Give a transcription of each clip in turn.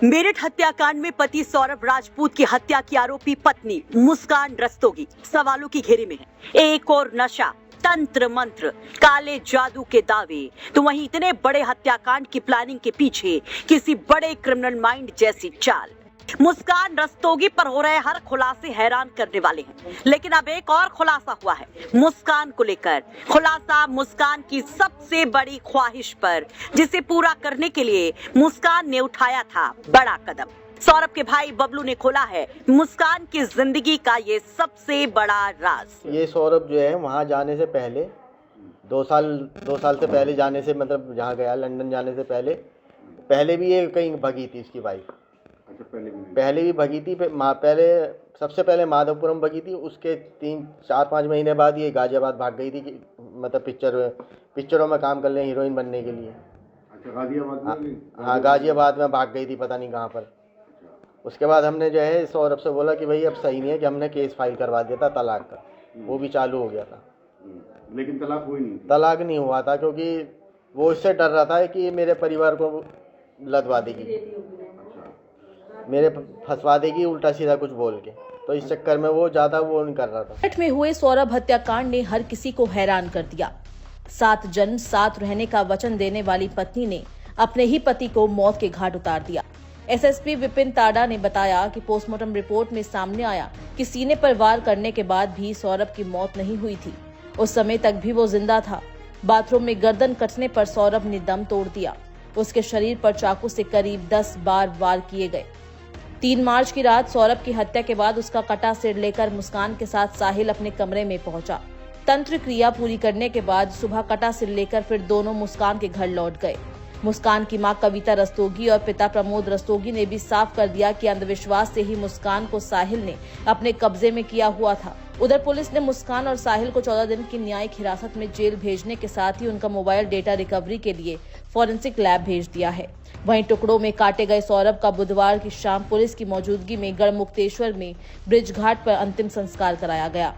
मेरठ हत्याकांड में पति सौरभ राजपूत की हत्या की आरोपी पत्नी मुस्कान रस्तोगी सवालों की घेरे में है। एक और नशा, तंत्र मंत्र, काले जादू के दावे, तो वहीं इतने बड़े हत्याकांड की प्लानिंग के पीछे किसी बड़े क्रिमिनल माइंड जैसी चाल। मुस्कान रस्तोगी पर हो रहे हर खुलासे हैरान करने वाले हैं, लेकिन अब एक और खुलासा हुआ है मुस्कान को लेकर। खुलासा मुस्कान की सबसे बड़ी ख्वाहिश पर, जिसे पूरा करने के लिए मुस्कान ने उठाया था बड़ा कदम। सौरभ के भाई बबलू ने खोला है मुस्कान की जिंदगी का ये सबसे बड़ा राज। ये सौरभ जो है वहाँ जाने से पहले 2 साल से पहले जाने से, मतलब जहाँ गया लंदन जाने से पहले भी ये कहीं भगी थी इसकी वाइफ। अच्छा, पहले भी भगी थी। सबसे पहले माधवपुरम भगी थी। उसके 3-4-5 महीने बाद ये गाजियाबाद भाग गई थी कि मतलब पिक्चरों में काम कर ले, हीरोइन बनने के लिए। अच्छा, गाजियाबाद में? हाँ, गाजियाबाद में भाग गई थी, पता नहीं कहाँ पर। उसके बाद हमने जो है सौरभ से बोला कि भाई अब सही नहीं है, कि हमने केस फाइल करवा दिया था तलाक का। वो भी चालू हो गया था, लेकिन तलाक हुई नहीं। तलाक नहीं हुआ था, क्योंकि वो इससे डर रहा था कि मेरे परिवार को लदवा देगी, मेरे फंसवा देगी उल्टा सीधा कुछ बोल के। तो इस चक्कर में वो ज्यादा वो नहीं कर रहा था। मेरठ में हुए सौरभ हत्याकांड ने हर किसी को हैरान कर दिया। 7 जन्म साथ रहने का वचन देने वाली पत्नी ने अपने ही पति को मौत के घाट उतार दिया। एसएसपी विपिन ताड़ा ने बताया कि पोस्टमार्टम रिपोर्ट में सामने आया कि सीने पर वार करने के बाद भी सौरभ की मौत नहीं हुई थी। उस समय तक भी वो जिंदा था। बाथरूम में गर्दन कटने पर सौरभ ने दम तोड़ दिया। उसके शरीर पर चाकू से करीब 10 बार वार किए गए। 3 मार्च की रात सौरभ की हत्या के बाद उसका कटा सिर लेकर मुस्कान के साथ साहिल अपने कमरे में पहुंचा। तंत्र क्रिया पूरी करने के बाद सुबह कटा सिर लेकर फिर दोनों मुस्कान के घर लौट गए। मुस्कान की मां कविता रस्तोगी और पिता प्रमोद रस्तोगी ने भी साफ कर दिया कि अंधविश्वास से ही मुस्कान को साहिल ने अपने कब्जे में किया हुआ था। उधर पुलिस ने मुस्कान और साहिल को 14 दिन की न्यायिक हिरासत में जेल भेजने के साथ ही उनका मोबाइल डेटा रिकवरी के लिए फॉरेंसिक लैब भेज दिया है। वहीं टुकड़ों में काटे गए सौरभ का बुधवार की शाम पुलिस की मौजूदगी में गढ़मुक्तेश्वर में ब्रिज घाट पर अंतिम संस्कार कराया गया।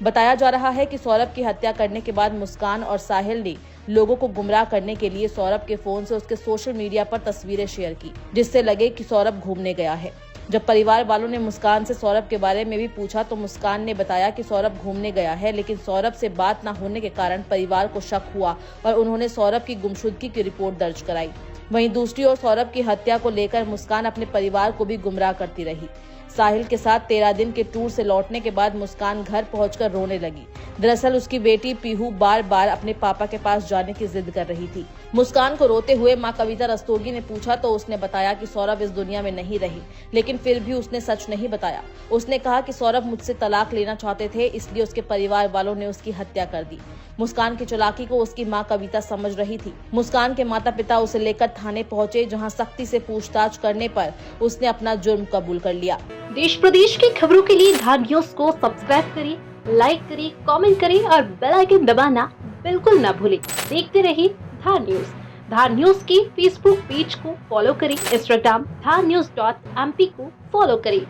बताया जा रहा है कि सौरभ की हत्या करने के बाद मुस्कान और साहिल ने लोगों को गुमराह करने के लिए सौरभ के फोन से उसके सोशल मीडिया पर तस्वीरें शेयर की, जिससे लगे कि सौरभ घूमने गया है। जब परिवार वालों ने मुस्कान से सौरभ के बारे में भी पूछा तो मुस्कान ने बताया कि सौरभ घूमने गया है, लेकिन सौरभ से बात न होने के कारण परिवार को शक हुआ और उन्होंने सौरभ की गुमशुदगी की रिपोर्ट दर्ज कराई। वहीं दूसरी ओर सौरभ की हत्या को लेकर मुस्कान अपने परिवार को भी गुमराह करती रही। साहिल के साथ 13 दिन के टूर से लौटने के बाद मुस्कान घर पहुंचकर रोने लगी। दरअसल उसकी बेटी पीहू बार बार अपने पापा के पास जाने की जिद कर रही थी। मुस्कान को रोते हुए मां कविता रस्तोगी ने पूछा तो उसने बताया कि सौरभ इस दुनिया में नहीं रही, लेकिन फिर भी उसने सच नहीं बताया। उसने कहा कि सौरभ मुझसे तलाक लेना चाहते थे, इसलिए उसके परिवार वालों ने उसकी हत्या कर दी। मुस्कान की चालाकी को उसकी मां कविता समझ रही थी। मुस्कान के माता पिता उसे लेकर थाने पहुंचे, जहां सख्ती से पूछताछ करने पर उसने अपना जुर्म कबूल कर लिया। देश प्रदेश की खबरों के लिए धार न्यूज को सब्सक्राइब करें, लाइक करें, कमेंट करें और बेल आइकन दबाना बिल्कुल न भूलें। देखते रहिए धार न्यूज। धार न्यूज के फेसबुक पेज को फॉलो करें, इंस्टाग्राम धार news.mp को फॉलो करें।